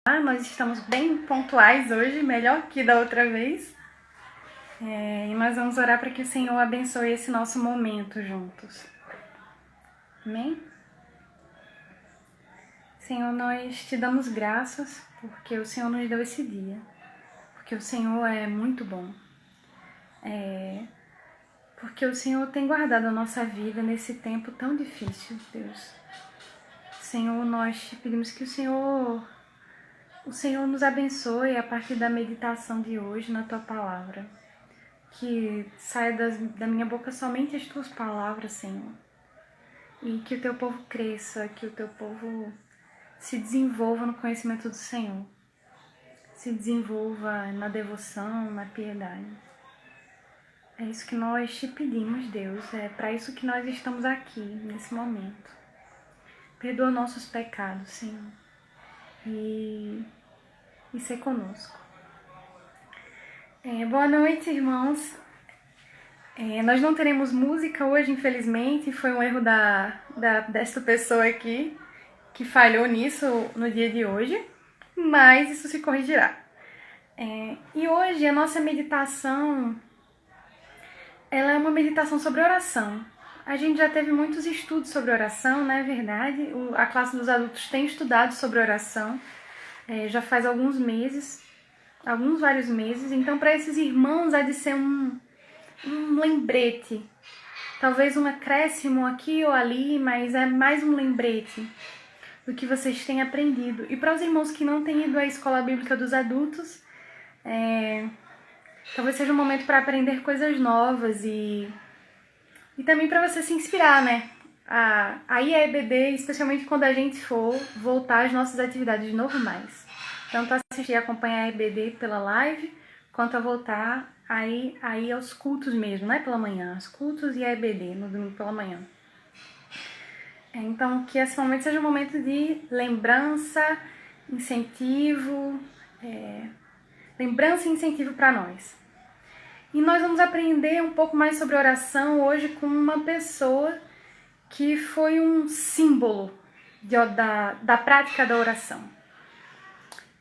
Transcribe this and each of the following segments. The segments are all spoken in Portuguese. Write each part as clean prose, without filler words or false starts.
Nós estamos bem pontuais hoje, melhor que da outra vez. E nós vamos orar para que o Senhor abençoe esse nosso momento juntos. Amém? Senhor, nós te damos graças porque o Senhor nos deu esse dia. Porque o Senhor é muito bom. Porque o Senhor tem guardado a nossa vida nesse tempo tão difícil, Deus. Senhor, nós te pedimos que o Senhor nos abençoe a partir da meditação de hoje na Tua Palavra. Que saia da minha boca somente as Tuas palavras, Senhor. E que o Teu povo cresça, que o Teu povo se desenvolva no conhecimento do Senhor. Se desenvolva na devoção, na piedade. É isso que nós te pedimos, Deus. É para isso que nós estamos aqui, nesse momento. Perdoa nossos pecados, Senhor. E ser conosco. Boa noite, irmãos. Nós não teremos música hoje, infelizmente. Foi um erro desta pessoa aqui que falhou nisso no dia de hoje, mas isso se corrigirá. E hoje a nossa meditação ela é uma meditação sobre oração. A gente já teve muitos estudos sobre oração, não é verdade? A classe dos adultos tem estudado sobre oração. Já faz vários meses. Então, para esses irmãos, há de ser um lembrete. Talvez um acréscimo aqui ou ali, mas é mais um lembrete do que vocês têm aprendido. E para os irmãos que não têm ido à escola bíblica dos adultos, talvez seja um momento para aprender coisas novas e também para você se inspirar, né? A ir à EBD, especialmente quando a gente for voltar às nossas atividades normais. Tanto assistir e acompanhar a EBD pela live, quanto a voltar aí aos cultos mesmo, não é pela manhã, os cultos e a EBD no domingo pela manhã. Então, que esse momento seja um momento de lembrança, incentivo, lembrança e incentivo para nós. E nós vamos aprender um pouco mais sobre oração hoje com uma pessoa que foi um símbolo da prática da oração.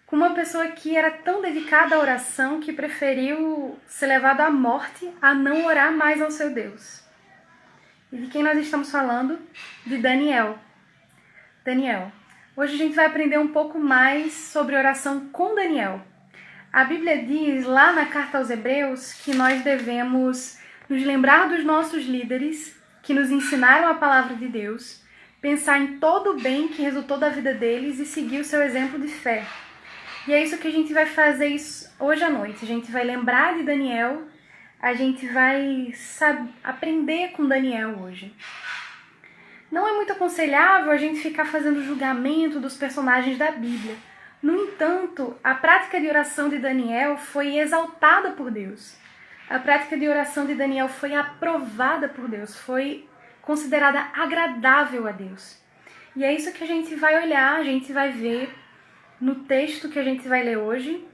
Com uma pessoa que era tão dedicada à oração que preferiu ser levado à morte a não orar mais ao seu Deus. E de quem nós estamos falando? De Daniel. Hoje a gente vai aprender um pouco mais sobre oração com Daniel. A Bíblia diz lá na carta aos Hebreus que nós devemos nos lembrar dos nossos líderes que nos ensinaram a palavra de Deus, pensar em todo o bem que resultou da vida deles e seguir o seu exemplo de fé. E é isso que a gente vai fazer hoje à noite. A gente vai lembrar de Daniel, a gente vai aprender com Daniel hoje. Não é muito aconselhável a gente ficar fazendo julgamento dos personagens da Bíblia. No entanto, a prática de oração de Daniel foi exaltada por Deus. A prática de oração de Daniel foi aprovada por Deus, foi considerada agradável a Deus. E é isso que a gente vai olhar, a gente vai ver no texto que a gente vai ler hoje.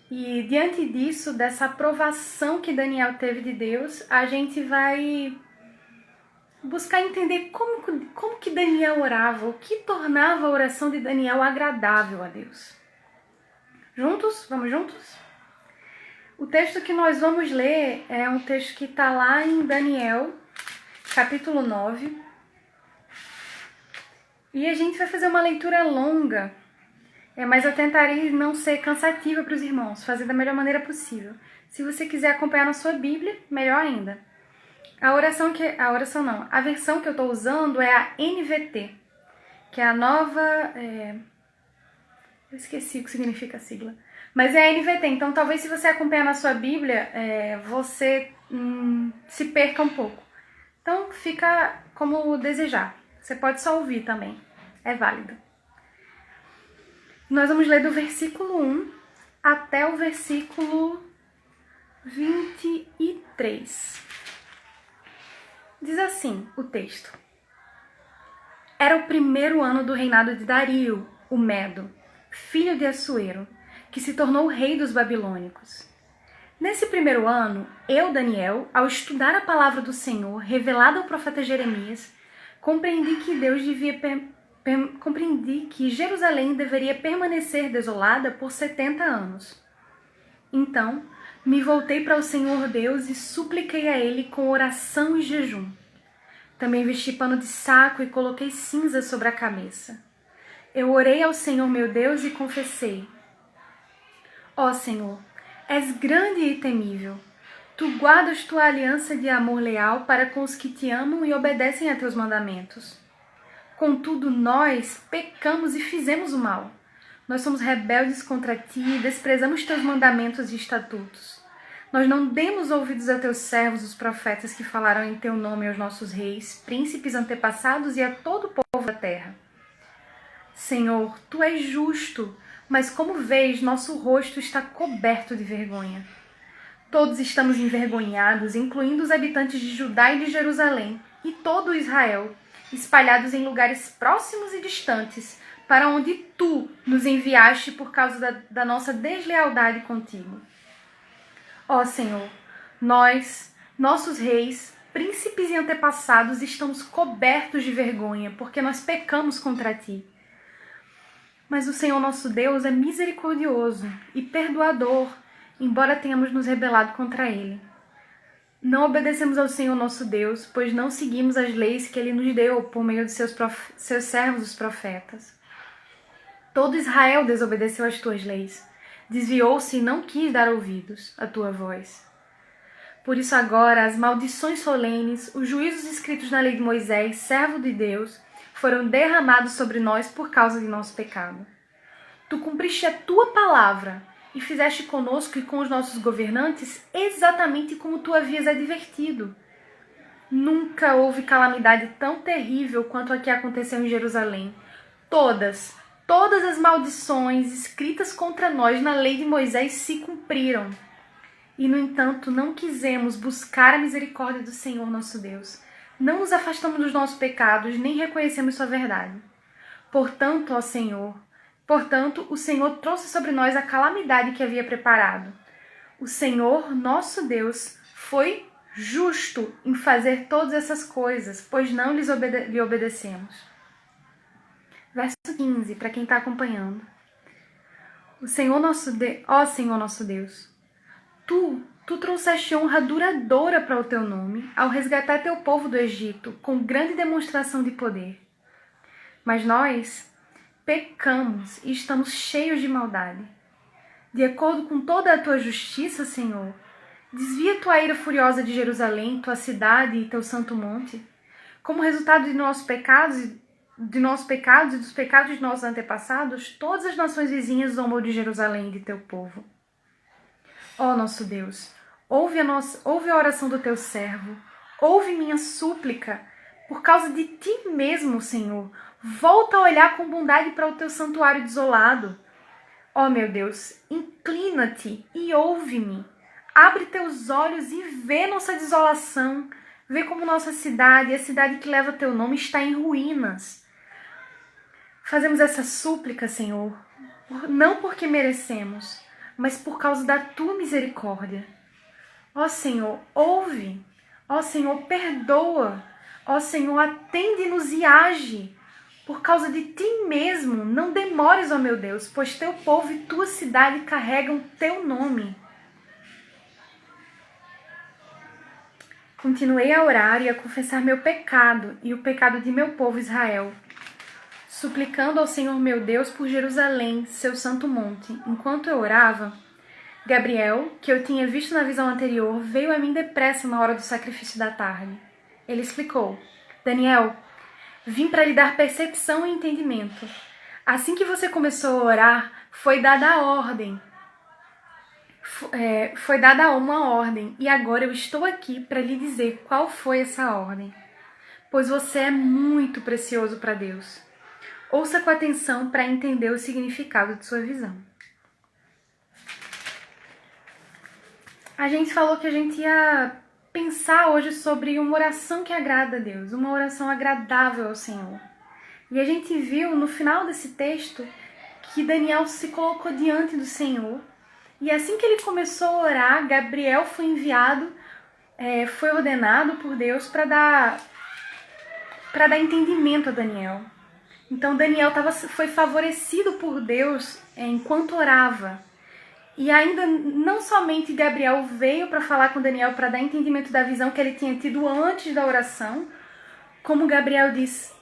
E diante disso, dessa aprovação que Daniel teve de Deus, a gente vai buscar entender como que Daniel orava, o que tornava a oração de Daniel agradável a Deus. Juntos? Vamos juntos? O texto que nós vamos ler é um texto que está lá em Daniel, capítulo 9. E a gente vai fazer uma leitura longa, mas eu tentarei não ser cansativa para os irmãos, fazer da melhor maneira possível. Se você quiser acompanhar na sua Bíblia, melhor ainda. A versão que eu estou usando é a NVT, que é a nova... Eu esqueci o que significa a sigla. Mas é a NVT, então talvez se você acompanhar na sua Bíblia, você se perca um pouco. Então fica como desejar. Você pode só ouvir também, é válido. Nós vamos ler do versículo 1 até o versículo 23. Diz assim o texto. Era o primeiro ano do reinado de Dario, o Medo, filho de Assuero, que se tornou rei dos babilônicos. Nesse primeiro ano, eu, Daniel, ao estudar a palavra do Senhor revelada ao profeta Jeremias, compreendi que Deus devia compreendi que Jerusalém deveria permanecer desolada por 70 anos. Então, me voltei para o Senhor Deus e supliquei a Ele com oração e jejum. Também vesti pano de saco e coloquei cinza sobre a cabeça. Eu orei ao Senhor meu Deus e confessei: Ó Senhor, és grande e temível. Tu guardas tua aliança de amor leal para com os que te amam e obedecem a teus mandamentos. Contudo, nós pecamos e fizemos o mal. Nós somos rebeldes contra ti e desprezamos teus mandamentos e estatutos. Nós não demos ouvidos a teus servos, os profetas que falaram em teu nome aos nossos reis, príncipes antepassados e a todo o povo da terra. Senhor, tu és justo, mas como vês, nosso rosto está coberto de vergonha. Todos estamos envergonhados, incluindo os habitantes de Judá e de Jerusalém, e todo Israel, espalhados em lugares próximos e distantes, para onde tu nos enviaste por causa da nossa deslealdade contigo. Ó Senhor, nós, nossos reis, príncipes e antepassados, estamos cobertos de vergonha, porque nós pecamos contra ti. Mas o Senhor nosso Deus é misericordioso e perdoador, embora tenhamos nos rebelado contra Ele. Não obedecemos ao Senhor nosso Deus, pois não seguimos as leis que Ele nos deu por meio de seus servos, os profetas. Todo Israel desobedeceu às tuas leis, desviou-se e não quis dar ouvidos à tua voz. Por isso agora as maldições solenes, os juízos escritos na lei de Moisés, servo de Deus, foram derramados sobre nós por causa de nosso pecado. Tu cumpriste a tua palavra e fizeste conosco e com os nossos governantes exatamente como tu havias advertido. Nunca houve calamidade tão terrível quanto a que aconteceu em Jerusalém. Todas as maldições escritas contra nós na lei de Moisés se cumpriram. E, no entanto, não quisemos buscar a misericórdia do Senhor nosso Deus. Não nos afastamos dos nossos pecados, nem reconhecemos sua verdade. Portanto, o Senhor trouxe sobre nós a calamidade que havia preparado. O Senhor, nosso Deus, foi justo em fazer todas essas coisas, pois não lhe obedecemos. Verso 15, para quem está acompanhando. Ó Senhor nosso Deus, Tu trouxeste honra duradoura para o teu nome, ao resgatar teu povo do Egito, com grande demonstração de poder. Mas nós pecamos e estamos cheios de maldade. De acordo com toda a tua justiça, Senhor, desvia tua ira furiosa de Jerusalém, tua cidade e teu santo monte. Como resultado de nossos pecados e dos pecados de nossos antepassados, todas as nações vizinhas zombam de Jerusalém e de teu povo. Ó nosso Deus, ouve a oração do teu servo, ouve minha súplica, por causa de ti mesmo, Senhor. Volta a olhar com bondade para o teu santuário desolado. Ó meu Deus, inclina-te e ouve-me. Abre teus olhos e vê nossa desolação. Vê como nossa cidade, a cidade que leva teu nome, está em ruínas. Fazemos essa súplica, Senhor, não porque merecemos, mas por causa da tua misericórdia. Ó Senhor, ouve. Ó Senhor, perdoa. Ó Senhor, atende-nos e age. Por causa de ti mesmo, não demores, ó meu Deus, pois teu povo e tua cidade carregam teu nome. Continuei a orar e a confessar meu pecado e o pecado de meu povo Israel, suplicando ao Senhor meu Deus por Jerusalém, seu santo monte. Enquanto eu orava, Gabriel, que eu tinha visto na visão anterior, veio a mim depressa na hora do sacrifício da tarde. Ele explicou: Daniel, vim para lhe dar percepção e entendimento. Assim que você começou a orar, foi dada uma ordem, e agora eu estou aqui para lhe dizer qual foi essa ordem. Pois você é muito precioso para Deus. Ouça com atenção para entender o significado de sua visão. A gente falou que a gente ia pensar hoje sobre uma oração que agrada a Deus, uma oração agradável ao Senhor. E a gente viu no final desse texto que Daniel se colocou diante do Senhor. E assim que ele começou a orar, Gabriel foi enviado, foi ordenado por Deus para dar entendimento a Daniel. Então Daniel foi favorecido por Deus enquanto orava. E ainda não somente Gabriel veio para falar com Daniel para dar entendimento da visão que ele tinha tido antes da oração, como Gabriel diz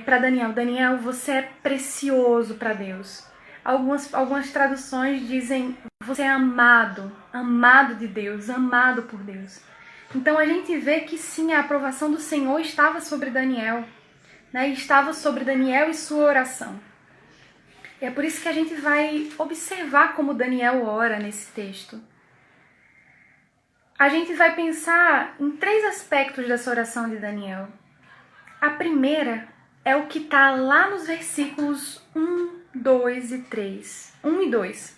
para Daniel: Daniel, você é precioso para Deus. Algumas traduções dizem: você é amado, amado de Deus, amado por Deus. Então a gente vê que sim, a aprovação do Senhor estava sobre Daniel, né? Estava sobre Daniel e sua oração. E é por isso que a gente vai observar como Daniel ora nesse texto. A gente vai pensar em 3 aspectos dessa oração de Daniel. A primeira é o que está lá nos versículos 1, 2 e 3. 1 e 2.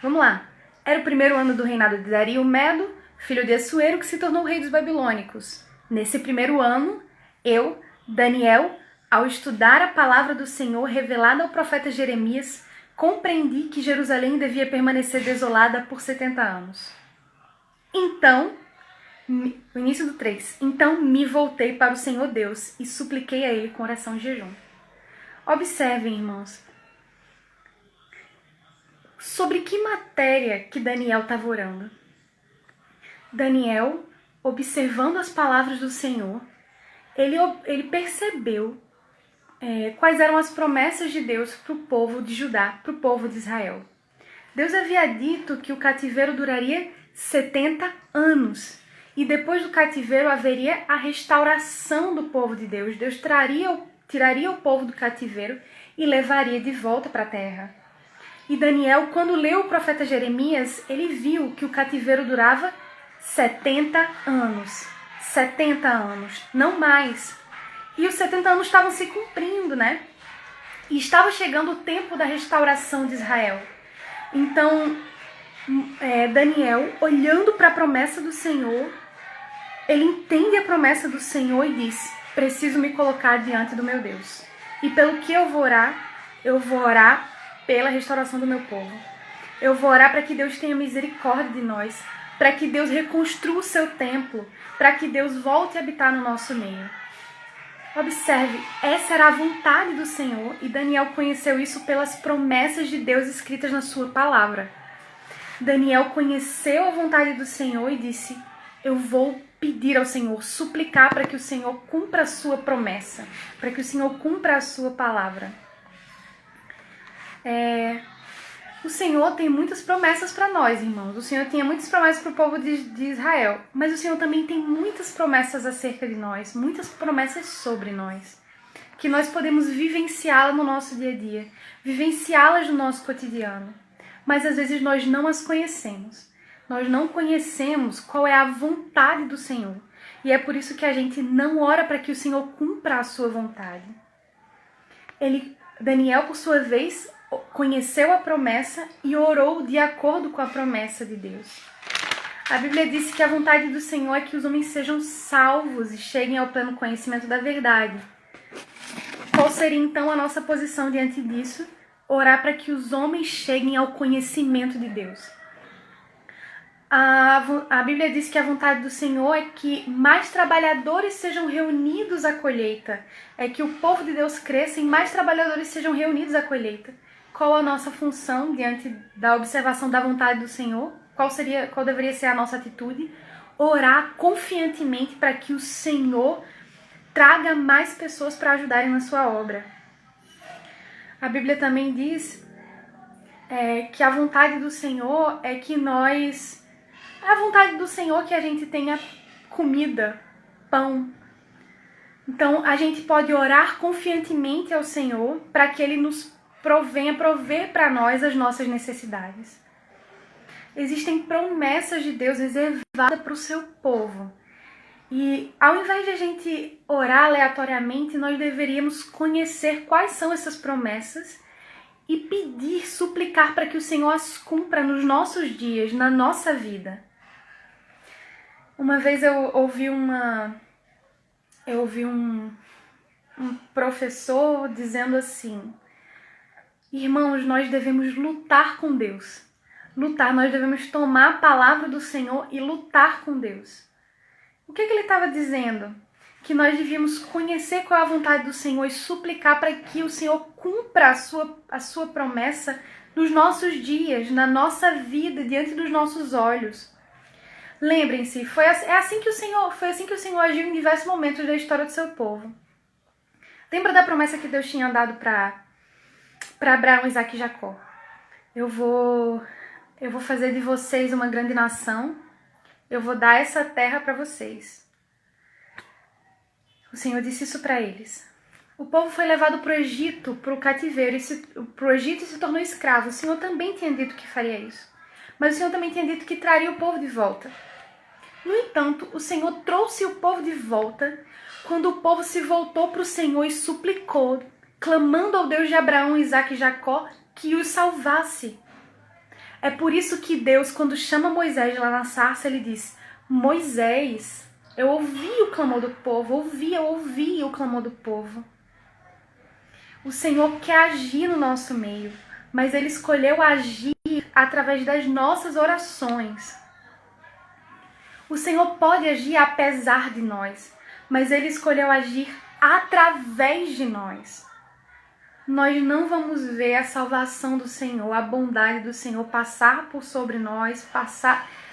Vamos lá. Era o primeiro ano do reinado de Dario Medo, filho de Assuero, que se tornou rei dos babilônicos. Nesse primeiro ano, eu, Daniel, ao estudar a palavra do Senhor revelada ao profeta Jeremias, compreendi que Jerusalém devia permanecer desolada por 70 anos. Então, o início do 3. Então me voltei para o Senhor Deus e supliquei a Ele com oração e jejum. Observem, irmãos, sobre que matéria que Daniel estava orando. Daniel, observando as palavras do Senhor, ele percebeu quais eram as promessas de Deus para o povo de Judá, para o povo de Israel. Deus havia dito que o cativeiro duraria 70 anos. E depois do cativeiro haveria a restauração do povo de Deus. Deus tiraria o povo do cativeiro e levaria de volta para a terra. E Daniel, quando leu o profeta Jeremias, ele viu que o cativeiro durava 70 anos. 70 anos, não mais. E os 70 anos estavam se cumprindo, né? E estava chegando o tempo da restauração de Israel. Então, Daniel, olhando para a promessa do Senhor, ele entende a promessa do Senhor e diz: preciso me colocar diante do meu Deus. E pelo que eu vou orar pela restauração do meu povo. Eu vou orar para que Deus tenha misericórdia de nós, para que Deus reconstrua o seu templo, para que Deus volte a habitar no nosso meio. Observe, essa era a vontade do Senhor e Daniel conheceu isso pelas promessas de Deus escritas na sua palavra. Daniel conheceu a vontade do Senhor e disse: eu vou pedir ao Senhor, suplicar para que o Senhor cumpra a sua promessa, para que o Senhor cumpra a sua palavra. O Senhor tem muitas promessas para nós, irmãos. O Senhor tinha muitas promessas para o povo de Israel, mas o Senhor também tem muitas promessas acerca de nós, muitas promessas sobre nós, que nós podemos vivenciá-las no nosso dia a dia, vivenciá-las no nosso cotidiano. Mas às vezes nós não as conhecemos. Nós não conhecemos qual é a vontade do Senhor. E é por isso que a gente não ora para que o Senhor cumpra a sua vontade. Daniel, por sua vez, conheceu a promessa e orou de acordo com a promessa de Deus. A Bíblia diz que a vontade do Senhor é que os homens sejam salvos e cheguem ao pleno conhecimento da verdade. Qual seria então a nossa posição diante disso? Orar para que os homens cheguem ao conhecimento de Deus. A Bíblia diz que a vontade do Senhor é que mais trabalhadores sejam reunidos à colheita. É que o povo de Deus cresça e mais trabalhadores sejam reunidos à colheita. Qual a nossa função diante da observação da vontade do Senhor? Qual deveria ser a nossa atitude? Orar confiantemente para que o Senhor traga mais pessoas para ajudarem na sua obra. A Bíblia também diz que a vontade do Senhor é que nós... A vontade do Senhor é que a gente tenha comida, pão. Então, a gente pode orar confiantemente ao Senhor para que Ele nos venha prover para nós as nossas necessidades. Existem promessas de Deus reservadas para o seu povo. E ao invés de a gente orar aleatoriamente, nós deveríamos conhecer quais são essas promessas e pedir, suplicar para que o Senhor as cumpra nos nossos dias, na nossa vida. Uma vez eu ouvi um professor dizendo assim: irmãos, nós devemos lutar com Deus. Nós devemos tomar a palavra do Senhor e lutar com Deus. O que ele estava dizendo? que nós devíamos conhecer qual é a vontade do Senhor e suplicar para que o Senhor cumpra a sua promessa nos nossos dias, na nossa vida, diante dos nossos olhos. Lembrem-se, foi assim que o Senhor agiu em diversos momentos da história do seu povo. Lembra da promessa que Deus tinha dado para Abraão, Isaque e Jacó? Eu vou fazer de vocês uma grande nação. Eu vou dar essa terra para vocês. O Senhor disse isso para eles. O povo foi levado para o Egito, para o cativeiro, para o Egito e se tornou escravo. O Senhor também tinha dito que faria isso. Mas o Senhor também tinha dito que traria o povo de volta. No entanto, o Senhor trouxe o povo de volta quando o povo se voltou para o Senhor e suplicou, clamando ao Deus de Abraão, Isaque e Jacó, que os salvasse. É por isso que Deus, quando chama Moisés lá na sarça, ele diz: Moisés, eu ouvi o clamor do povo, eu ouvi o clamor do povo. O Senhor quer agir no nosso meio, mas Ele escolheu agir através das nossas orações. O Senhor pode agir apesar de nós, mas Ele escolheu agir através de nós. Nós não vamos ver a salvação do Senhor, a bondade do Senhor passar por sobre nós,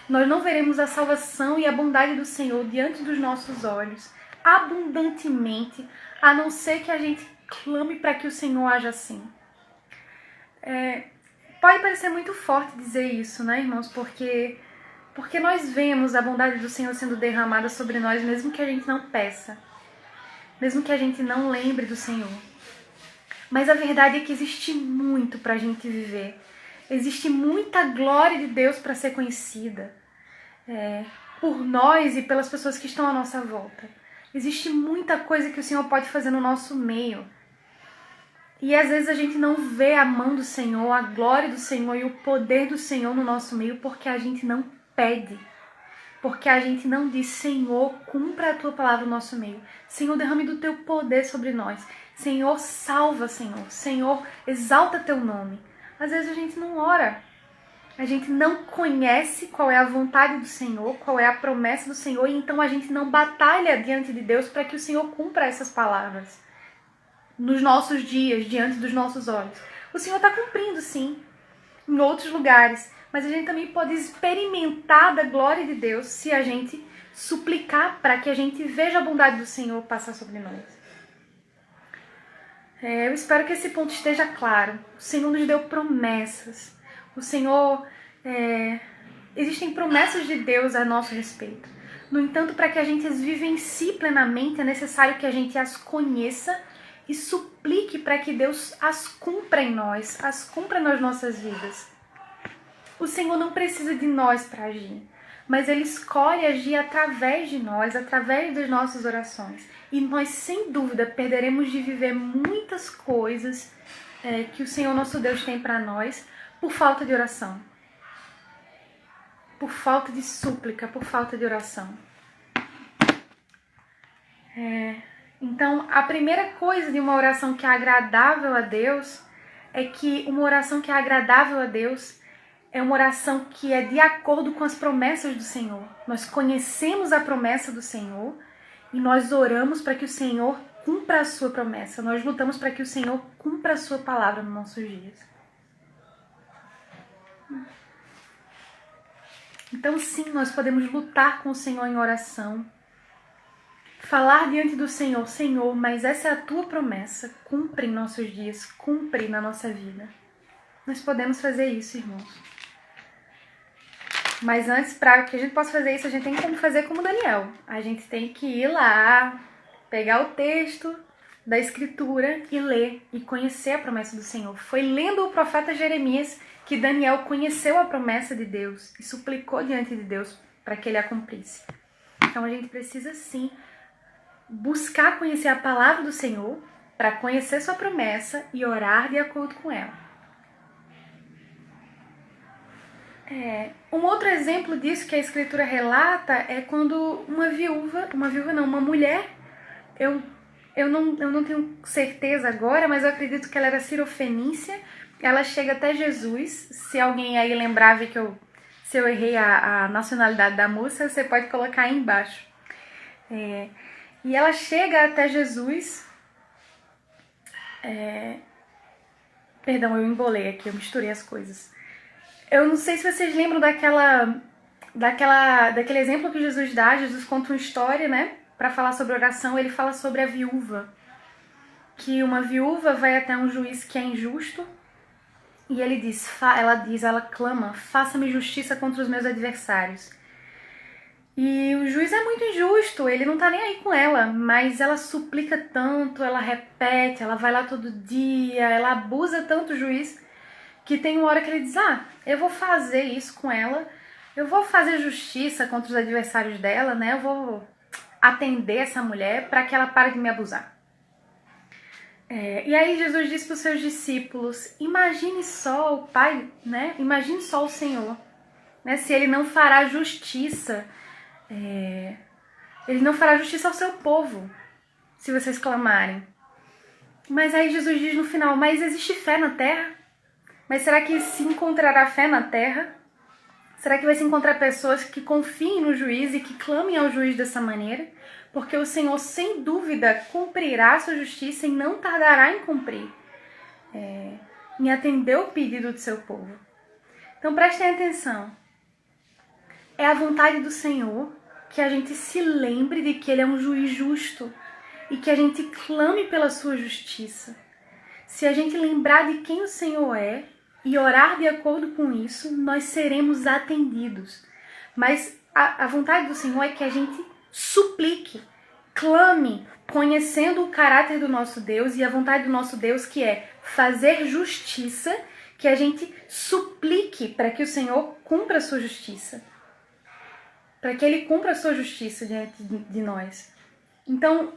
Nós não veremos a salvação e a bondade do Senhor diante dos nossos olhos, abundantemente, a não ser que a gente clame para que o Senhor haja assim. Pode parecer muito forte dizer isso, né, irmãos? Porque nós vemos a bondade do Senhor sendo derramada sobre nós, mesmo que a gente não peça, mesmo que a gente não lembre do Senhor. Mas a verdade é que existe muito para a gente viver. Existe muita glória de Deus para ser conhecida por nós e pelas pessoas que estão à nossa volta. Existe muita coisa que o Senhor pode fazer no nosso meio. E às vezes a gente não vê a mão do Senhor, a glória do Senhor e o poder do Senhor no nosso meio porque a gente não pede. Porque a gente não diz: Senhor, cumpra a tua palavra no nosso meio. Senhor, derrame do teu poder sobre nós. Senhor, salva, Senhor. Senhor, exalta teu nome. Às vezes a gente não ora. A gente não conhece qual é a vontade do Senhor, qual é a promessa do Senhor, e então a gente não batalha diante de Deus para que o Senhor cumpra essas palavras nos nossos dias, diante dos nossos olhos. O Senhor está cumprindo, sim, em outros lugares, mas a gente também pode experimentar da glória de Deus se a gente suplicar para que a gente veja a bondade do Senhor passar sobre nós. Eu espero que esse ponto esteja claro. O Senhor nos deu promessas. O Senhor... Existem promessas de Deus a nosso respeito. No entanto, para que a gente as vivencie plenamente, é necessário que a gente as conheça e suplique para que Deus as cumpra em nós, as cumpra nas nossas vidas. O Senhor não precisa de nós para agir, mas Ele escolhe agir através de nós, através das nossas orações. E nós, sem dúvida, perderemos de viver muitas coisas que o Senhor nosso Deus tem para nós por falta de oração, por falta de súplica, por falta de oração. Então, a primeira coisa de uma oração que é agradável a Deus é que uma oração que é agradável a Deus é uma oração que é de acordo com as promessas do Senhor. Nós conhecemos a promessa do Senhor e nós oramos para que o Senhor cumpra a sua promessa. Nós lutamos para que o Senhor cumpra a sua palavra nos nossos dias. Então, sim, nós podemos lutar com o Senhor em oração. Falar diante do Senhor: Senhor, mas essa é a tua promessa, cumpre em nossos dias, cumpre na nossa vida. Nós podemos fazer isso, irmãos. Mas antes, para que a gente possa fazer isso, a gente tem que fazer como Daniel. A gente tem que ir lá, pegar o texto da Escritura e ler e conhecer a promessa do Senhor. Foi lendo o profeta Jeremias que Daniel conheceu a promessa de Deus e suplicou diante de Deus para que ele a cumprisse. Então a gente precisa sim buscar conhecer a palavra do Senhor para conhecer sua promessa e orar de acordo com ela. Um outro exemplo disso que a Escritura relata é quando uma mulher, eu não tenho certeza agora, mas eu acredito que ela era cirofenícia, ela chega até Jesus. Se alguém aí lembrar, ver se eu errei a nacionalidade da moça, você pode colocar aí embaixo. E ela chega até Jesus. Perdão, eu embolei aqui, eu misturei as coisas. Eu não sei se vocês lembram daquele exemplo que Jesus dá. Jesus conta uma história, né? Para falar sobre oração, ele fala sobre a viúva. Que uma viúva vai até um juiz que é injusto. E ela clama, faça-me justiça contra os meus adversários. E o juiz é muito injusto, ele não tá nem aí com ela, mas ela suplica tanto, ela repete, ela vai lá todo dia, ela abusa tanto o juiz, que tem uma hora que ele diz, eu vou fazer isso com ela, eu vou fazer justiça contra os adversários dela, né? Eu vou atender essa mulher para que ela pare de me abusar. E aí Jesus disse para os seus discípulos, imagine só o Pai, né? Imagine só o Senhor, né? Se ele não fará justiça, ele não fará justiça ao seu povo, se vocês clamarem. Mas aí Jesus diz no final, mas existe fé na terra? Mas será que se encontrará fé na terra? Será que vai se encontrar pessoas que confiem no juiz e que clamem ao juiz dessa maneira? Porque o Senhor, sem dúvida, cumprirá a sua justiça e não tardará em cumprir, em atender o pedido do seu povo. Então prestem atenção. É a vontade do Senhor que a gente se lembre de que Ele é um juiz justo e que a gente clame pela sua justiça. Se a gente lembrar de quem o Senhor é e orar de acordo com isso, nós seremos atendidos. Mas a vontade do Senhor é que a gente suplique, clame, conhecendo o caráter do nosso Deus e a vontade do nosso Deus, que é fazer justiça, que a gente suplique para que o Senhor cumpra a sua justiça. Para que Ele cumpra a sua justiça diante de nós. Então,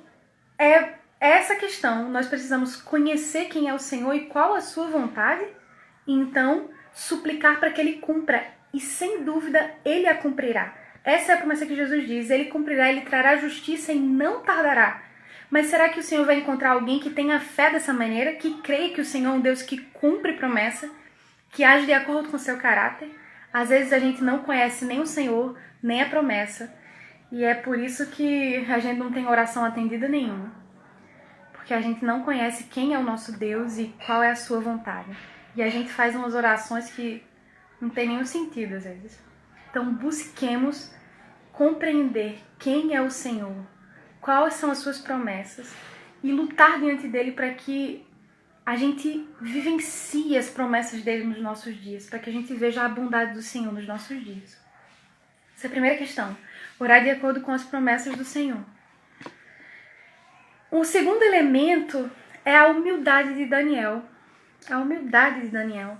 é essa questão. Nós precisamos conhecer quem é o Senhor e qual a sua vontade, e então suplicar para que Ele cumpra. E sem dúvida, Ele a cumprirá. Essa é a promessa que Jesus diz. Ele cumprirá, Ele trará justiça e não tardará. Mas será que o Senhor vai encontrar alguém que tenha fé dessa maneira, que creia que o Senhor é um Deus que cumpre promessa, que age de acordo com o seu caráter? Às vezes a gente não conhece nem o Senhor, nem a promessa. E é por isso que a gente não tem oração atendida nenhuma. Porque a gente não conhece quem é o nosso Deus e qual é a sua vontade. E a gente faz umas orações que não tem nenhum sentido às vezes. Então busquemos compreender quem é o Senhor, quais são as suas promessas e lutar diante dele para que a gente vivencie as promessas dele nos nossos dias, para que a gente veja a bondade do Senhor nos nossos dias. Essa é a primeira questão. Orar de acordo com as promessas do Senhor. O segundo elemento é a humildade de Daniel. A humildade de Daniel.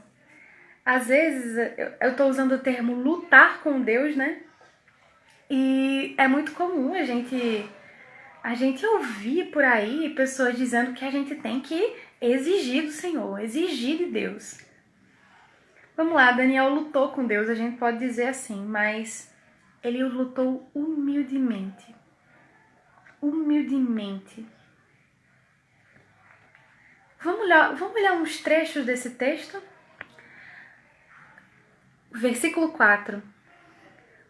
Às vezes, eu estou usando o termo lutar com Deus, né? E é muito comum a gente ouvir por aí pessoas dizendo que a gente tem que exigir do Senhor, exigir de Deus. Vamos lá, Daniel lutou com Deus, a gente pode dizer assim, mas ele lutou humildemente. Humildemente. Vamos olhar uns trechos desse texto? Versículo 4.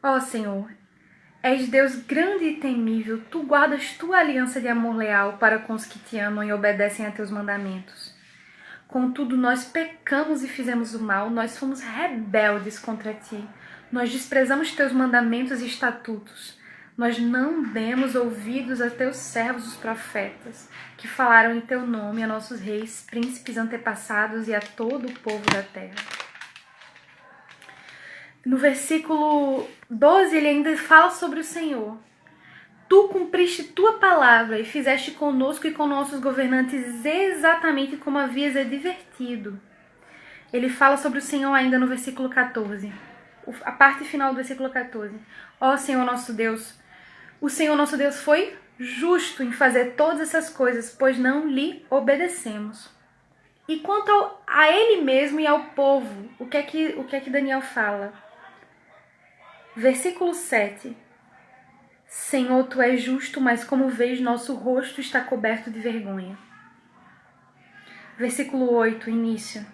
Ó Senhor, és Deus grande e temível, tu guardas tua aliança de amor leal para com os que te amam e obedecem a teus mandamentos. Contudo, nós pecamos e fizemos o mal, nós fomos rebeldes contra ti. Nós desprezamos teus mandamentos e estatutos. Nós não demos ouvidos a teus servos, os profetas, que falaram em teu nome a nossos reis, príncipes antepassados e a todo o povo da terra. No versículo 12, ele ainda fala sobre o Senhor. Tu cumpriste tua palavra e fizeste conosco e com nossos governantes exatamente como havias advertido. Ele fala sobre o Senhor ainda no versículo 14. A parte final do versículo 14. Ó Senhor nosso Deus, o Senhor nosso Deus foi justo em fazer todas essas coisas, pois não lhe obedecemos. E quanto a ele mesmo e ao povo, o que é que Daniel fala? Versículo 7. Senhor, tu és justo, mas como vês, nosso rosto está coberto de vergonha. Versículo 8, início.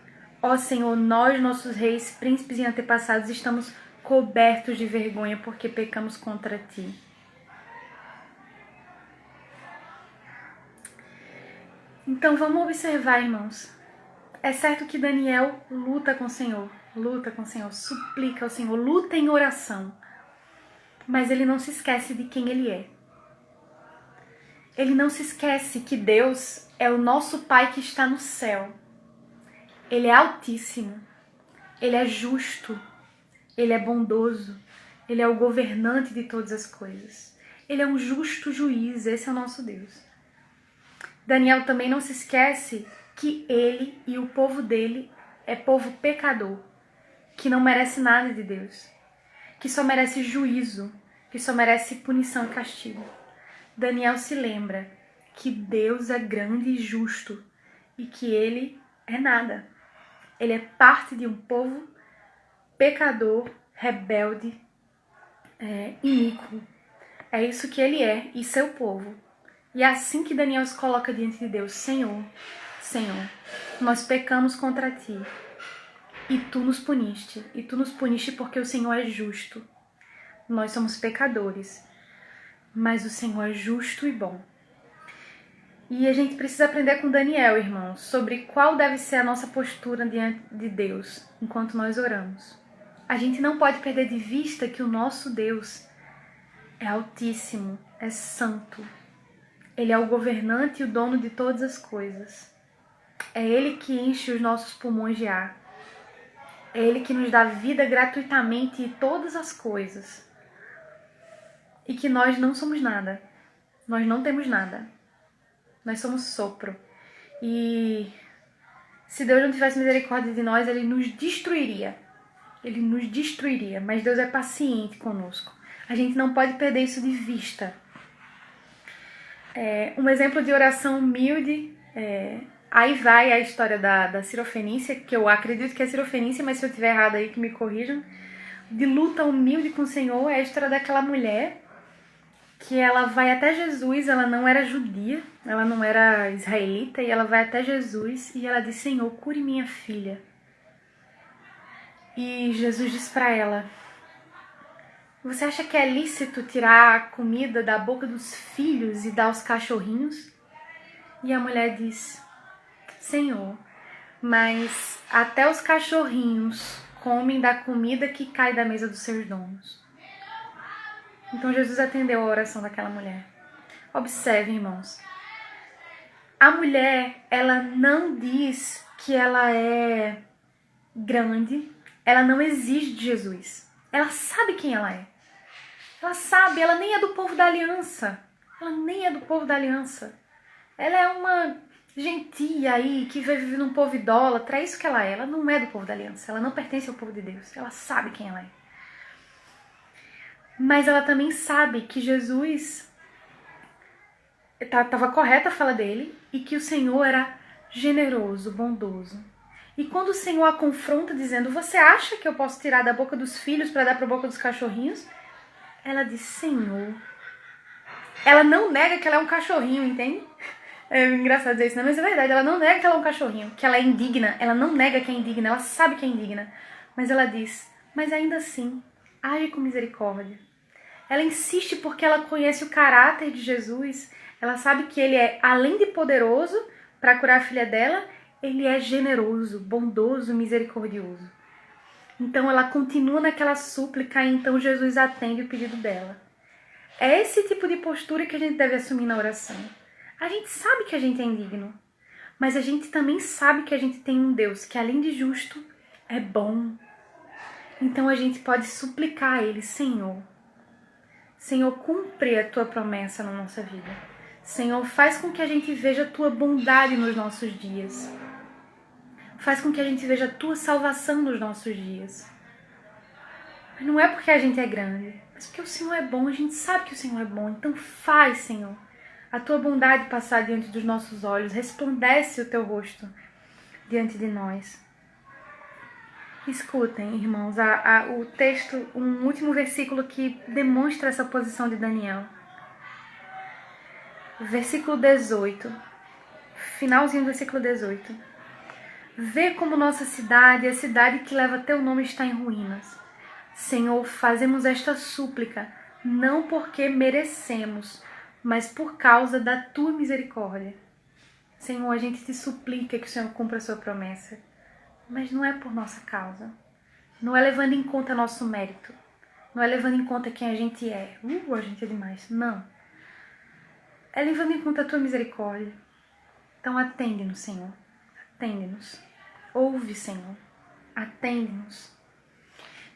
Ó Senhor, nós, nossos reis, príncipes e antepassados, estamos cobertos de vergonha porque pecamos contra ti. Então vamos observar, irmãos. É certo que Daniel luta com o Senhor, suplica ao Senhor, luta em oração. Mas ele não se esquece de quem ele é. Ele não se esquece que Deus é o nosso Pai que está no céu. Ele é altíssimo, ele é justo, ele é bondoso, ele é o governante de todas as coisas. Ele é um justo juiz, esse é o nosso Deus. Daniel também não se esquece que ele e o povo dele é povo pecador, que não merece nada de Deus, que só merece juízo, que só merece punição e castigo. Daniel se lembra que Deus é grande e justo e que ele é nada. Ele é parte de um povo pecador, rebelde, iníquo. É isso que ele é e seu povo. E é assim que Daniel se coloca diante de Deus. Senhor, nós pecamos contra ti e tu nos puniste. E tu nos puniste porque o Senhor é justo. Nós somos pecadores, mas o Senhor é justo e bom. E a gente precisa aprender com Daniel, irmãos, sobre qual deve ser a nossa postura diante de Deus enquanto nós oramos. A gente não pode perder de vista que o nosso Deus é altíssimo, é santo. Ele é o governante e o dono de todas as coisas. É Ele que enche os nossos pulmões de ar. É Ele que nos dá vida gratuitamente e todas as coisas. E que nós não somos nada. Nós não temos nada. Nós somos sopro. E se Deus não tivesse misericórdia de nós, Ele nos destruiria. Ele nos destruiria. Mas Deus é paciente conosco. A gente não pode perder isso de vista. Um exemplo de oração humilde, aí vai a história da Sirofenícia, que eu acredito que é Sirofenícia, mas se eu estiver errado aí que me corrijam. De luta humilde com o Senhor, é a história daquela mulher que ela vai até Jesus, ela não era judia, ela não era israelita, e ela vai até Jesus e ela diz: Senhor, cure minha filha. E Jesus diz para ela: você acha que é lícito tirar a comida da boca dos filhos e dar aos cachorrinhos? E a mulher diz: Senhor, mas até os cachorrinhos comem da comida que cai da mesa dos seus donos. Então Jesus atendeu a oração daquela mulher. Observe, irmãos. A mulher, ela não diz que ela é grande, ela não exige de Jesus. Ela sabe quem ela é. Ela sabe, ela nem é do povo da aliança. Ela é uma gentia aí que vive num povo idólatra. É isso que ela é. Ela não é do povo da aliança. Ela não pertence ao povo de Deus. Ela sabe quem ela é. Mas ela também sabe que Jesus estava correta a fala dele e que o Senhor era generoso, bondoso. E quando o Senhor a confronta dizendo: você acha que eu posso tirar da boca dos filhos para dar para a boca dos cachorrinhos? Ela diz: Senhor. Ela não nega que ela é um cachorrinho, entende? É engraçado dizer isso, né? Mas é verdade, ela não nega que ela é um cachorrinho, que ela é indigna. Ela não nega que é indigna, ela sabe que é indigna. Mas ela diz: mas ainda assim, age com misericórdia. Ela insiste porque ela conhece o caráter de Jesus. Ela sabe que ele é, além de poderoso para curar a filha dela, ele é generoso, bondoso, misericordioso. Então ela continua naquela súplica e então Jesus atende o pedido dela. É esse tipo de postura que a gente deve assumir na oração. A gente sabe que a gente é indigno, mas a gente também sabe que a gente tem um Deus que, além de justo, é bom. Então a gente pode suplicar a Ele: Senhor, cumpre a Tua promessa na nossa vida. Senhor, faz com que a gente veja a Tua bondade nos nossos dias. Faz com que a gente veja a Tua salvação nos nossos dias. Mas não é porque a gente é grande, mas porque o Senhor é bom, a gente sabe que o Senhor é bom. Então faz, Senhor, a Tua bondade passar diante dos nossos olhos, resplandece o Teu rosto diante de nós. Escutem, irmãos, o texto, um último versículo que demonstra essa posição de Daniel. Versículo 18, finalzinho do versículo 18. Vê como nossa cidade, a cidade que leva Teu nome, está em ruínas. Senhor, fazemos esta súplica, não porque merecemos, mas por causa da Tua misericórdia. Senhor, a gente te suplica que o Senhor cumpra a sua promessa. Mas não é por nossa causa. Não é levando em conta nosso mérito. Não é levando em conta quem a gente é. A gente é demais. Não. É levando em conta a tua misericórdia. Então atende-nos, Senhor. Atende-nos. Ouve, Senhor. Atende-nos.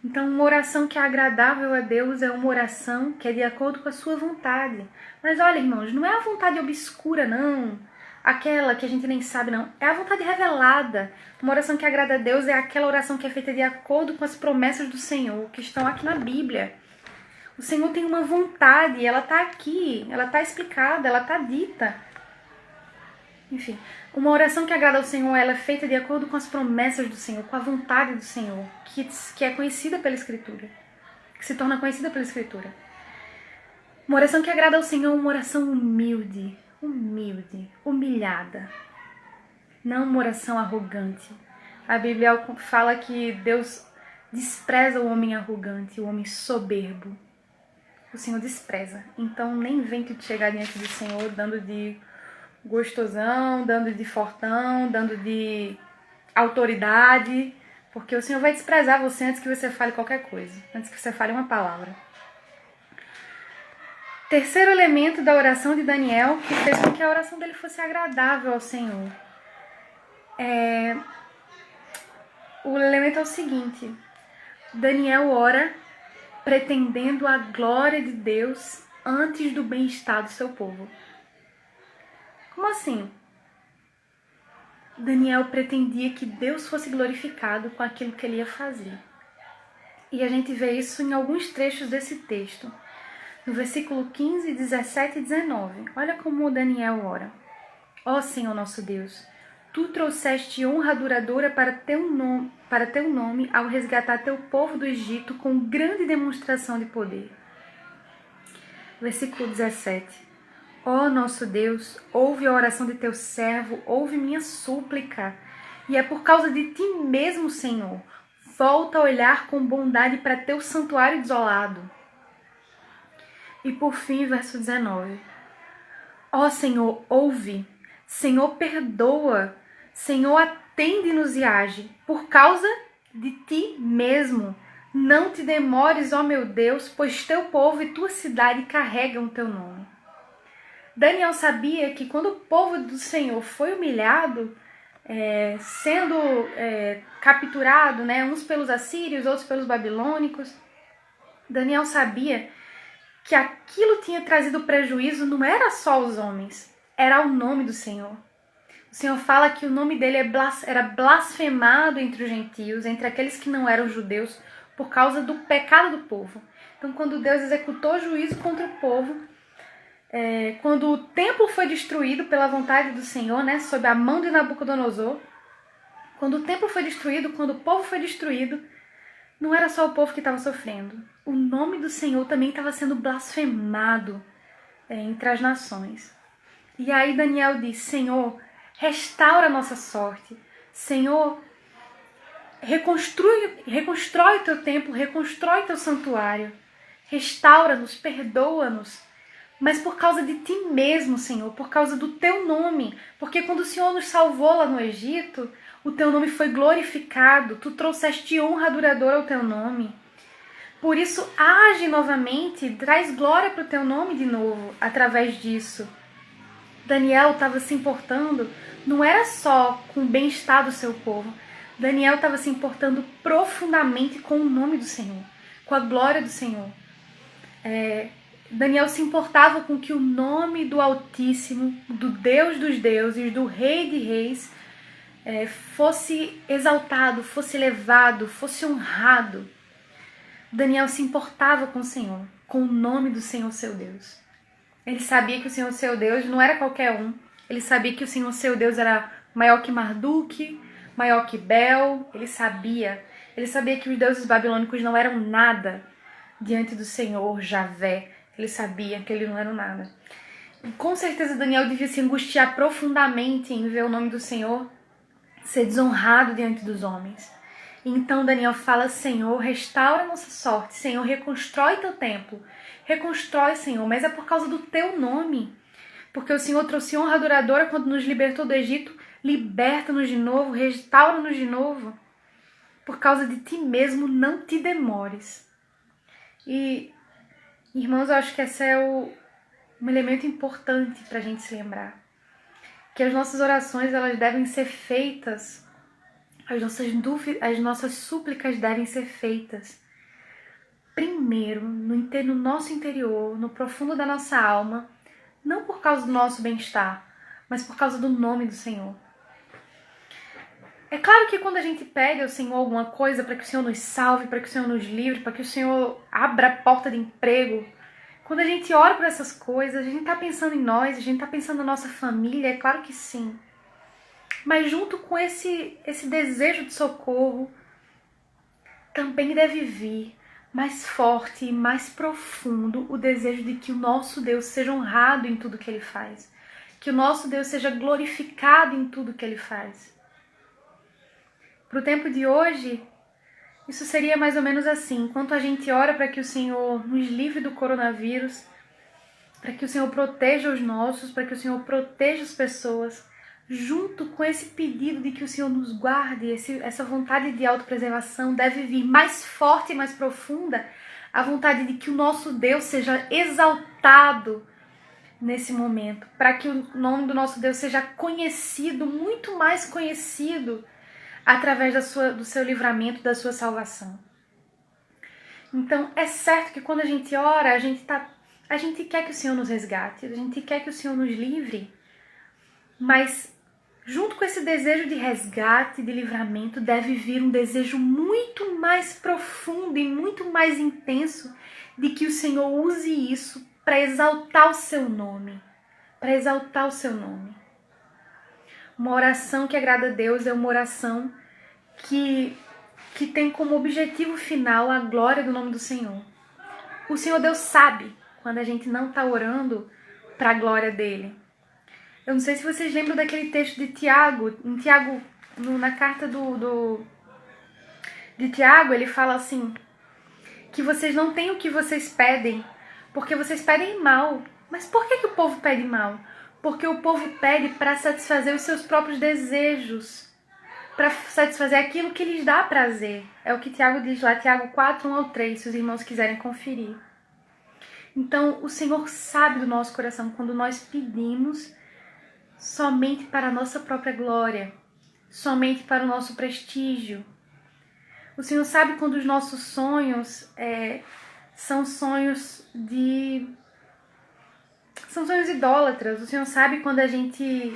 Então, uma oração que é agradável a Deus é uma oração que é de acordo com a sua vontade. Mas olha, irmãos, não é a vontade obscura, não. Aquela que a gente nem sabe, não. É a vontade revelada. Uma oração que agrada a Deus é aquela oração que é feita de acordo com as promessas do Senhor, que estão aqui na Bíblia. O Senhor tem uma vontade, ela está aqui, ela está explicada, ela está dita. Enfim, uma oração que agrada ao Senhor, ela é feita de acordo com as promessas do Senhor, com a vontade do Senhor, que é conhecida pela Escritura, que se torna conhecida pela Escritura. Uma oração que agrada ao Senhor é uma oração humilde, humilhada. Não uma oração arrogante. A Bíblia fala que Deus despreza o homem arrogante, o homem soberbo. O Senhor despreza. Então nem vem que te chegar diante do Senhor dando de gostosão, dando de fortão, dando de autoridade, porque o Senhor vai desprezar você antes que você fale qualquer coisa, antes que você fale uma palavra. Terceiro elemento da oração de Daniel, que fez com que a oração dele fosse agradável ao Senhor. O elemento é o seguinte: Daniel ora pretendendo a glória de Deus antes do bem-estar do seu povo. Como assim? Daniel pretendia que Deus fosse glorificado com aquilo que ele ia fazer. E a gente vê isso em alguns trechos desse texto. No versículo 15, 17 e 19. Olha como Daniel ora. Ó Senhor nosso Deus, Tu trouxeste honra duradoura para teu nome ao resgatar teu povo do Egito com grande demonstração de poder. Versículo 17. Ó nosso Deus, ouve a oração de teu servo, ouve minha súplica. E é por causa de ti mesmo, Senhor. Volta a olhar com bondade para teu santuário desolado. E por fim, verso 19. Ó Senhor, ouve. Senhor, perdoa. Senhor, atende-nos e age. Por causa de ti mesmo. Não te demores, ó meu Deus, pois teu povo e tua cidade carregam o teu nome. Daniel sabia que quando o povo do Senhor foi humilhado, sendo capturado, uns pelos assírios, outros pelos babilônicos, Daniel sabia que aquilo tinha trazido prejuízo não era só aos homens, era ao nome do Senhor. O Senhor fala que o nome dele era blasfemado entre os gentios, entre aqueles que não eram judeus, por causa do pecado do povo. Então, quando Deus executou juízo contra o povo, quando o templo foi destruído pela vontade do Senhor, sob a mão de Nabucodonosor, quando o templo foi destruído, quando o povo foi destruído, não era só o povo que estava sofrendo. O nome do Senhor também estava sendo blasfemado entre as nações. E aí Daniel diz: Senhor, restaura a nossa sorte. Senhor, reconstrói o teu templo, reconstrói o teu santuário. Restaura-nos, perdoa-nos. Mas por causa de ti mesmo, Senhor, por causa do teu nome. Porque quando o Senhor nos salvou lá no Egito, o teu nome foi glorificado, tu trouxeste honra duradoura ao teu nome. Por isso, age novamente, traz glória para o teu nome de novo, através disso. Daniel estava se importando, não era só com o bem-estar do seu povo. Daniel estava se importando profundamente com o nome do Senhor, com a glória do Senhor. Daniel se importava com que o nome do Altíssimo, do Deus dos deuses, do Rei de reis, fosse exaltado, fosse elevado, fosse honrado. Daniel se importava com o Senhor, com o nome do Senhor seu Deus. Ele sabia que o Senhor seu Deus não era qualquer um. Ele sabia que o Senhor seu Deus era maior que Marduk, maior que Bel. Ele sabia que os deuses babilônicos não eram nada diante do Senhor Javé. Ele sabia que ele não era nada. E com certeza Daniel devia se angustiar profundamente em ver o nome do Senhor ser desonrado diante dos homens. E então Daniel fala: Senhor, restaura a nossa sorte. Senhor, reconstrói teu templo. Reconstrói, Senhor, mas é por causa do teu nome. Porque o Senhor trouxe honra duradoura quando nos libertou do Egito, liberta-nos de novo, restaura-nos de novo. Por causa de ti mesmo, não te demores. E, irmãos, eu acho que esse é um elemento importante para a gente se lembrar. Que as nossas orações, elas devem ser feitas, as nossas súplicas devem ser feitas primeiro no nosso interior, no profundo da nossa alma, não por causa do nosso bem-estar, mas por causa do nome do Senhor. É claro que quando a gente pede ao Senhor alguma coisa para que o Senhor nos salve, para que o Senhor nos livre, para que o Senhor abra a porta de emprego, quando a gente ora por essas coisas, a gente está pensando em nós, a gente está pensando na nossa família, é claro que sim. Mas junto com esse desejo de socorro, também deve vir mais forte e mais profundo o desejo de que o nosso Deus seja honrado em tudo que Ele faz. Que o nosso Deus seja glorificado em tudo que Ele faz. Para o tempo de hoje, isso seria mais ou menos assim. Enquanto a gente ora para que o Senhor nos livre do coronavírus, para que o Senhor proteja os nossos, para que o Senhor proteja as pessoas, junto com esse pedido de que o Senhor nos guarde, essa vontade de autopreservação, deve vir mais forte e mais profunda a vontade de que o nosso Deus seja exaltado nesse momento, para que o nome do nosso Deus seja conhecido, muito mais conhecido, através do seu livramento, da sua salvação. Então, é certo que quando a gente ora, a gente quer que o Senhor nos resgate, a gente quer que o Senhor nos livre, mas junto com esse desejo de resgate, de livramento, deve vir um desejo muito mais profundo e muito mais intenso de que o Senhor use isso para exaltar o seu nome, para exaltar o seu nome. Uma oração que agrada a Deus é uma oração que tem como objetivo final a glória do nome do Senhor. O Senhor Deus sabe quando a gente não está orando para a glória dele. Eu não sei se vocês lembram daquele texto de Tiago. Em Tiago, na carta de Tiago, ele fala assim, que vocês não têm o que vocês pedem, porque vocês pedem mal. Mas por que o povo pede mal? Porque o povo pede para satisfazer os seus próprios desejos, para satisfazer aquilo que lhes dá prazer. É o que Tiago diz lá, Tiago 4, 1-3, se os irmãos quiserem conferir. Então, o Senhor sabe do nosso coração quando nós pedimos somente para a nossa própria glória, somente para o nosso prestígio. O Senhor sabe quando os nossos sonhos são sonhos idólatras. O Senhor sabe quando a gente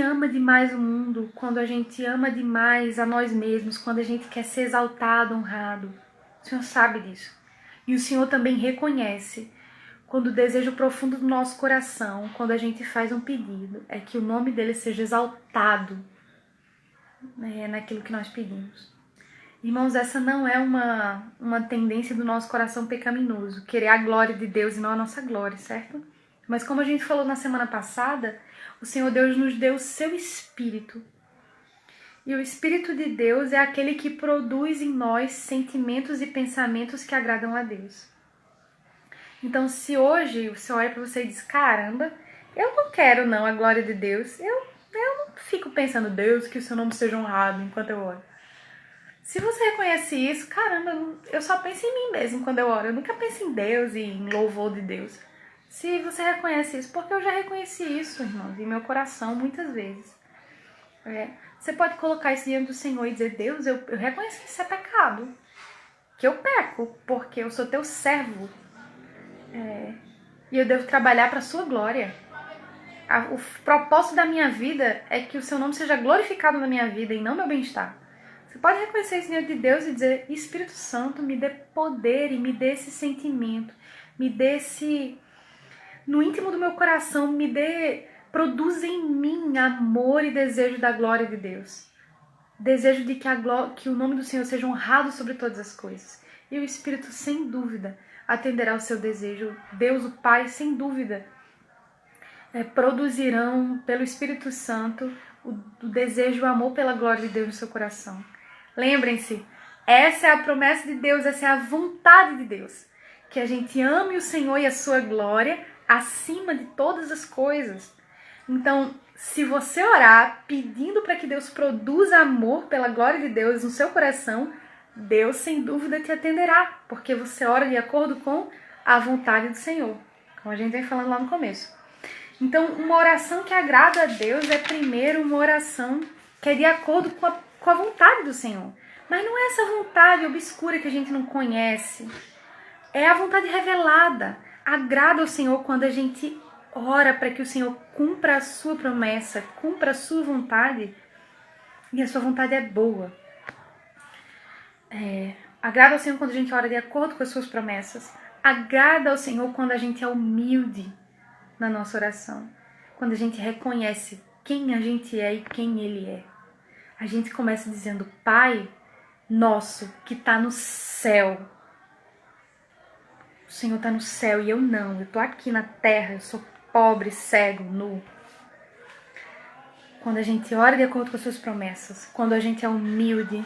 ama demais o mundo, quando a gente ama demais a nós mesmos, quando a gente quer ser exaltado, honrado. O Senhor sabe disso. E o Senhor também reconhece quando o desejo profundo do nosso coração, quando a gente faz um pedido, é que o nome dele seja exaltado, naquilo que nós pedimos. Irmãos, essa não é uma tendência do nosso coração pecaminoso, querer a glória de Deus e não a nossa glória, certo? Mas como a gente falou na semana passada, o Senhor Deus nos deu o seu Espírito. E o Espírito de Deus é aquele que produz em nós sentimentos e pensamentos que agradam a Deus. Então, se hoje você olha para você e diz, caramba, eu não quero não a glória de Deus, eu não fico pensando, Deus, que o seu nome seja honrado enquanto eu oro. Se você reconhece isso, caramba, eu só penso em mim mesmo quando eu oro, eu nunca penso em Deus e em louvor de Deus. Se você reconhece isso, porque eu já reconheci isso, irmãos, em meu coração muitas vezes. Você pode colocar isso diante do Senhor e dizer, Deus, eu reconheço que isso é pecado, que eu peco, porque eu sou teu servo. E eu devo trabalhar para a sua glória. O propósito da minha vida é que o seu nome seja glorificado na minha vida e não meu bem-estar. Você pode reconhecer isso diante de Deus e dizer, Espírito Santo, me dê poder e me dê esse sentimento, me dê no íntimo do meu coração, produza em mim amor e desejo da glória de Deus. Desejo de que o nome do Senhor seja honrado sobre todas as coisas. E o Espírito, sem dúvida, atenderá ao seu desejo. Deus, o Pai, sem dúvida, produzirão pelo Espírito Santo o desejo e o amor pela glória de Deus no seu coração. Lembrem-se, essa é a promessa de Deus, essa é a vontade de Deus. Que a gente ame o Senhor e a sua glória acima de todas as coisas. Então, se você orar pedindo para que Deus produza amor pela glória de Deus no seu coração, Deus sem dúvida te atenderá, porque você ora de acordo com a vontade do Senhor, como a gente vem falando lá no começo. Então, uma oração que agrada a Deus é primeiro uma oração que é de acordo com a vontade do Senhor. Mas não é essa vontade obscura que a gente não conhece. É a vontade revelada. Agrada ao Senhor quando a gente ora para que o Senhor cumpra a sua promessa, cumpra a sua vontade. E a sua vontade é boa. Agrada ao Senhor quando a gente ora de acordo com as suas promessas. Agrada ao Senhor quando a gente é humilde na nossa oração. Quando a gente reconhece quem a gente é e quem Ele é. A gente começa dizendo, Pai nosso que está no céu. O Senhor está no céu e eu não. Eu estou aqui na terra, eu sou pobre, cego, nu. Quando a gente ora de acordo com as suas promessas, quando a gente é humilde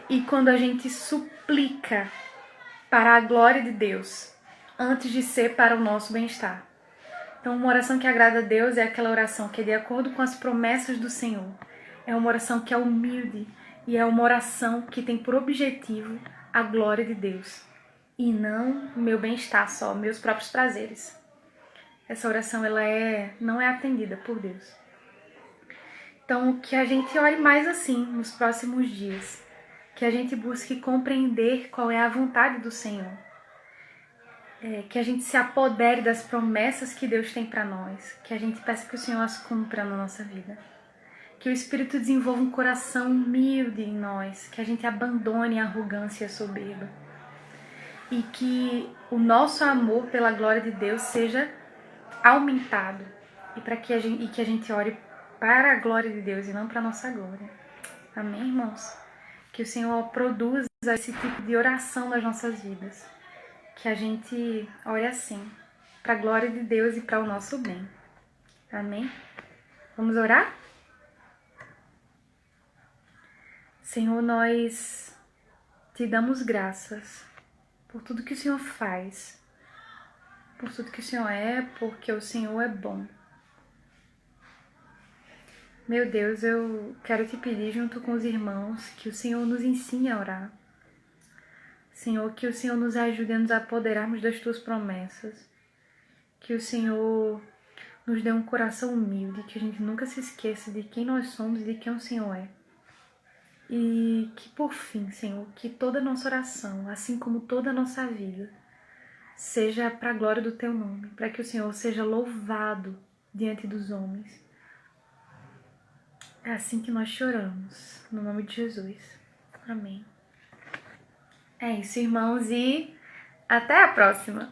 e quando a gente suplica para a glória de Deus, antes de ser para o nosso bem-estar. Então, uma oração que agrada a Deus é aquela oração que é de acordo com as promessas do Senhor. É uma oração que é humilde e é uma oração que tem por objetivo a glória de Deus. E não o meu bem-estar só, meus próprios prazeres. Essa oração ela não é atendida por Deus. Então, que a gente ore mais assim nos próximos dias. Que a gente busque compreender qual é a vontade do Senhor. Que a gente se apodere das promessas que Deus tem para nós. Que a gente peça que o Senhor as cumpra na nossa vida. Que o Espírito desenvolva um coração humilde em nós. Que a gente abandone a arrogância e a soberba. E que o nosso amor pela glória de Deus seja aumentado. Que a gente ore para a glória de Deus e não para a nossa glória. Amém, irmãos? Que o Senhor produza esse tipo de oração nas nossas vidas. Que a gente ore assim, para a glória de Deus e para o nosso bem. Amém? Vamos orar? Senhor, nós te damos graças por tudo que o Senhor faz, por tudo que o Senhor é, porque o Senhor é bom. Meu Deus, eu quero te pedir junto com os irmãos que o Senhor nos ensine a orar. Senhor, que o Senhor nos ajude a nos apoderarmos das tuas promessas. Que o Senhor nos dê um coração humilde, que a gente nunca se esqueça de quem nós somos e de quem o Senhor é. E que por fim, Senhor, que toda a nossa oração, assim como toda a nossa vida, seja para a glória do teu nome, para que o Senhor seja louvado diante dos homens. É assim que nós choramos, no nome de Jesus. Amém. É isso, irmãos, e até a próxima!